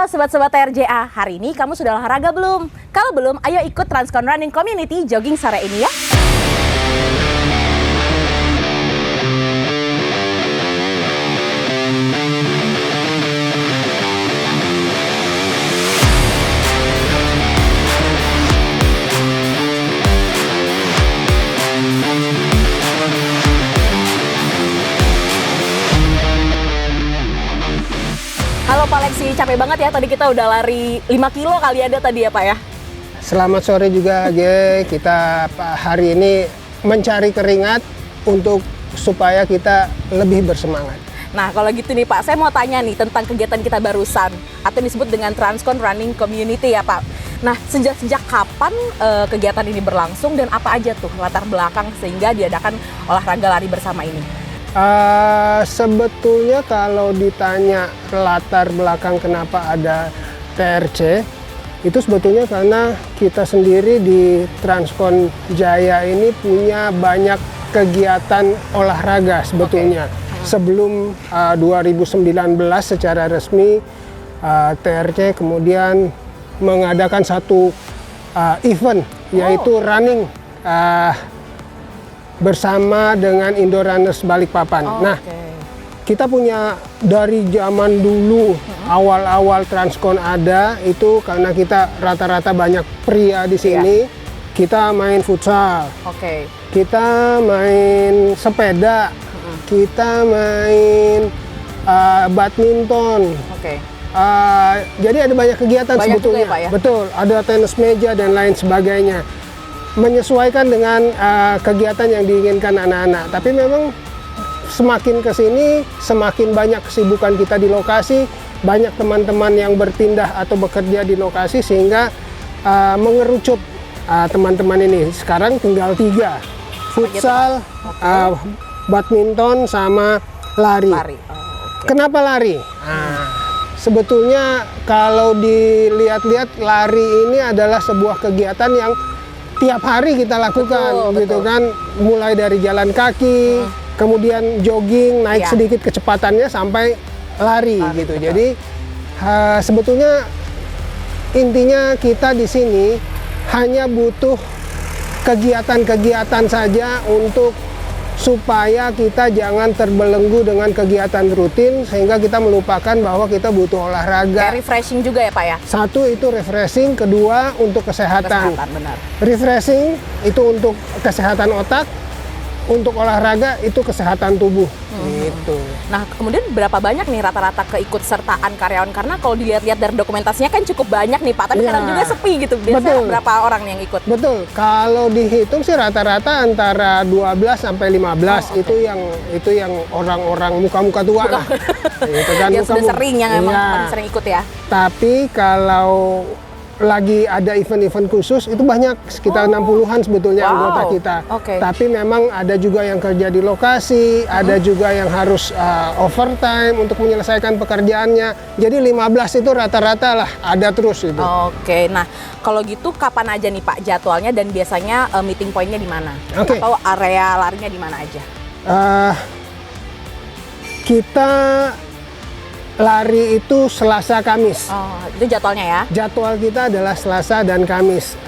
Halo sobat-sobat TRJA, hari ini kamu sudah olahraga belum? Kalau belum, ayo ikut Transcon Running Community jogging sore ini ya. Halo Pak Lexi, capek banget ya, tadi kita udah lari 5 kilo kali ada tadi ya Pak ya? Selamat sore juga G, kita hari ini mencari keringat supaya kita lebih bersemangat. Nah kalau gitu nih Pak, saya mau tanya nih tentang kegiatan kita barusan atau disebut dengan Transcon Running Community ya Pak. Nah sejak kapan kegiatan ini berlangsung dan apa aja tuh latar belakang sehingga diadakan olahraga lari bersama ini? Sebetulnya kalau ditanya latar belakang kenapa ada TRC, itu sebetulnya karena kita sendiri di Transcon Jaya ini punya banyak kegiatan olahraga sebetulnya. Sebelum 2019 secara resmi TRC kemudian mengadakan satu event yaitu running bersama dengan Indorunners Balikpapan. Nah, kita punya dari zaman dulu awal-awal Transcon ada itu karena kita rata-rata banyak pria di sini. Kita main futsal, kita main sepeda, kita main badminton. Jadi ada banyak kegiatan sebetulnya. Juga ya, Pak, ya? Betul, ada tenis meja dan lain sebagainya. Menyesuaikan dengan kegiatan yang diinginkan anak-anak. Tapi memang semakin ke sini, semakin banyak kesibukan kita di lokasi, banyak teman-teman yang berpindah atau bekerja di lokasi sehingga mengerucut teman-teman ini. Sekarang tinggal 3, futsal, badminton, sama lari. Kenapa lari? Sebetulnya kalau dilihat-lihat lari ini adalah sebuah kegiatan yang tiap hari kita lakukan, gitu kan, mulai dari jalan kaki, kemudian jogging, naik sedikit kecepatannya sampai lari gitu. Jadi sebetulnya intinya kita di sini hanya butuh kegiatan-kegiatan saja supaya kita jangan terbelenggu dengan kegiatan rutin sehingga kita melupakan bahwa kita butuh olahraga. Kayak refreshing juga ya Pak ya? Satu itu refreshing, kedua untuk kesehatan. Benar. Refreshing itu untuk kesehatan otak, untuk olahraga itu kesehatan tubuh. Gitu. Nah kemudian berapa banyak nih rata-rata keikutsertaan karyawan? Karena kalau dilihat-lihat dari dokumentasinya kan cukup banyak nih Pak, tapi kadang juga sepi gitu. Biasanya berapa orang yang ikut? Betul, kalau dihitung sih rata-rata antara 12 sampai 15 itu yang orang-orang muka-muka tua lah. Gitu kan, yang sudah sering, yang emang sering ikut ya. Tapi kalau lagi ada event-event khusus itu banyak, sekitar 60-an sebetulnya anggota kita. Tapi memang ada juga yang kerja di lokasi, ada juga yang harus overtime untuk menyelesaikan pekerjaannya. Jadi 15 itu rata-rata lah ada terus itu. Nah kalau gitu kapan aja nih Pak jadwalnya dan biasanya meeting pointnya di mana? Atau area larinya di mana aja? Kita lari itu Selasa Kamis. Itu jadwalnya ya? Jadwal kita adalah Selasa dan Kamis.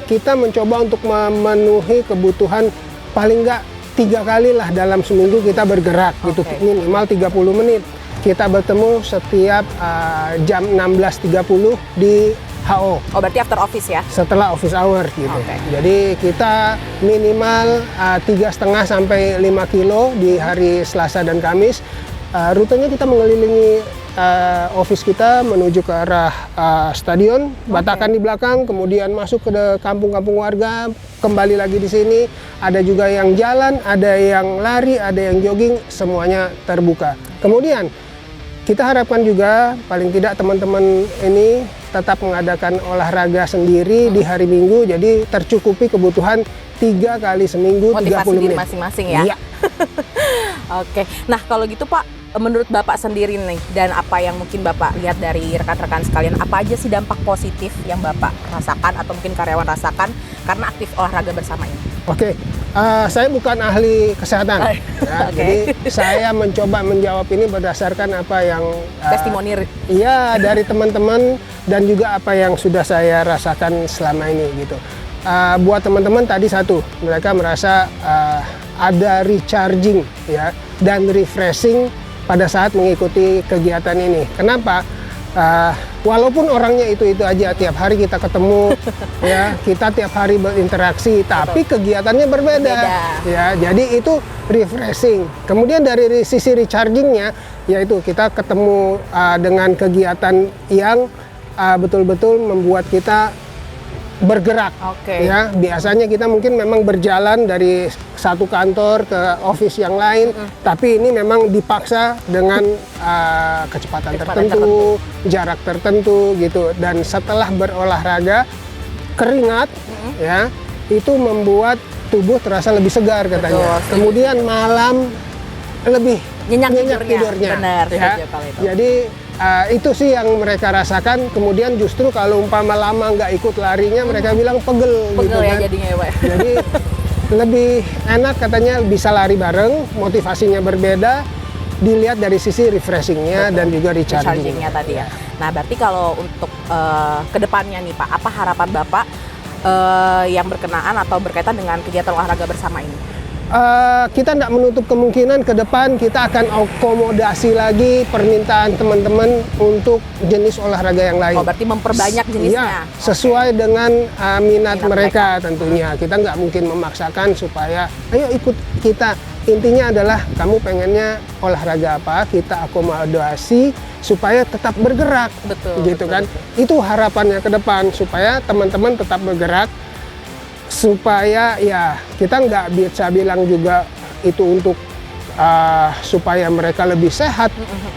Kita mencoba untuk memenuhi kebutuhan paling nggak 3 kali lah dalam seminggu kita bergerak gitu, minimal 30 menit. Kita bertemu setiap jam 16.30 di HO. Berarti after office ya? Setelah office hour gitu. Jadi kita minimal 3,5 sampai 5 kilo di hari Selasa dan Kamis. Rutenya kita mengelilingi office kita menuju ke arah stadion, Batakan di belakang, kemudian masuk ke kampung-kampung warga, kembali lagi di sini. Ada juga yang jalan, ada yang lari, ada yang jogging, semuanya terbuka. Kemudian kita harapkan juga paling tidak teman-teman ini tetap mengadakan olahraga sendiri di hari Minggu, jadi tercukupi kebutuhan 3 kali seminggu 30 menit. Masing-masing ya? Iya. Nah kalau gitu Pak, menurut Bapak sendiri nih, dan apa yang mungkin Bapak lihat dari rekan-rekan sekalian, apa aja sih dampak positif yang Bapak rasakan atau mungkin karyawan rasakan karena aktif olahraga bersama ini? Saya bukan ahli kesehatan, Oh, ya, oke. jadi saya mencoba menjawab ini berdasarkan apa yang Testimoni. iya dari teman-teman dan juga apa yang sudah saya rasakan selama ini gitu. Buat teman-teman tadi satu, mereka merasa ada recharging ya dan refreshing pada saat mengikuti kegiatan ini. Kenapa? Walaupun orangnya itu aja, tiap hari kita ketemu, ya kita tiap hari berinteraksi, tapi kegiatannya berbeda. Ya, jadi itu refreshing. Kemudian dari sisi rechargingnya, yaitu kita ketemu dengan kegiatan yang betul-betul membuat kita bergerak. Oke. Ya, biasanya kita mungkin memang berjalan dari satu kantor ke office yang lain, tapi ini memang dipaksa dengan kecepatan tertentu, jarak tertentu gitu. Dan setelah berolahraga, keringat ya itu membuat tubuh terasa lebih segar katanya. Betul. Kemudian malam lebih Nyenyak tidurnya. Benar, Ya. setuju kalau itu. Jadi itu sih yang mereka rasakan. Kemudian justru kalau umpama lama nggak ikut larinya, mereka bilang pegel gitu Pegel ya kan. jadinya ya Pak. Jadi lebih enak katanya bisa lari bareng, motivasinya berbeda, dilihat dari sisi refreshingnya dan juga Rechargingnya rechargingnya. tadi ya. Nah berarti kalau untuk kedepannya nih Pak, apa harapan Bapak yang berkenaan atau berkaitan dengan kegiatan olahraga bersama ini? Kita tidak menutup kemungkinan ke depan kita akan akomodasi lagi permintaan teman-teman untuk jenis olahraga yang lain. Oh berarti memperbanyak jenisnya. Iya, sesuai dengan minat mereka mereka. tentunya. Kita nggak mungkin memaksakan supaya ayo ikut kita. Intinya adalah kamu pengennya olahraga apa, kita akomodasi supaya tetap bergerak. Betul, Gitu betul, kan. Itu harapannya ke depan supaya teman-teman tetap bergerak, supaya ya kita nggak bisa bilang juga itu untuk supaya mereka lebih sehat,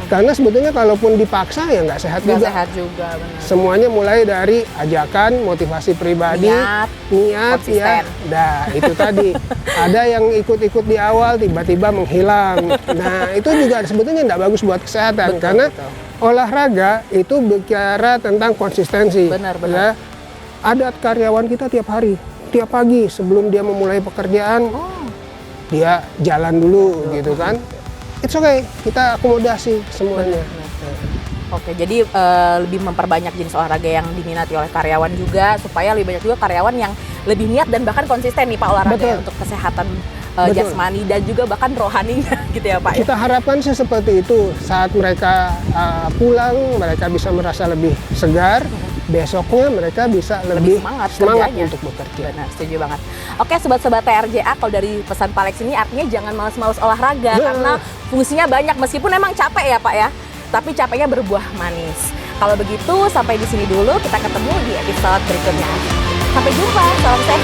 karena sebetulnya kalaupun dipaksa ya nggak sehat Nggak juga. sehat juga benar. Semuanya mulai dari ajakan, motivasi pribadi, niat ya. konsisten. Nah itu tadi ada yang ikut-ikut di awal tiba-tiba menghilang. Nah itu juga sebetulnya nggak bagus buat kesehatan, Betul, karena betul. olahraga itu bicara tentang konsistensi. Benar, benar. Ya. Ada karyawan kita tiap hari, tiap pagi sebelum dia memulai pekerjaan, dia jalan dulu gitu kan. It's okay, kita akomodasi semuanya. Oke, jadi lebih memperbanyak jenis olahraga yang diminati oleh karyawan juga, supaya lebih banyak juga karyawan yang lebih niat dan bahkan konsisten nih Pak olahraga Betul. untuk kesehatan Betul. jasmani dan juga bahkan rohaninya gitu ya Pak. Kita harapkan sih seperti itu. Saat mereka pulang, mereka bisa merasa lebih segar. Besoknya mereka bisa lebih semangat semangat kerjanya. untuk bekerja. Benar, setuju banget. Oke, sobat-sobat TRJA, kalau dari pesan Pak Lex ini artinya jangan malas-malas olahraga Ya. karena fungsinya banyak meskipun emang capek ya Pak ya. Tapi capeknya berbuah manis. Kalau begitu sampai di sini dulu, kita ketemu di episode berikutnya. Sampai jumpa, salam sehat.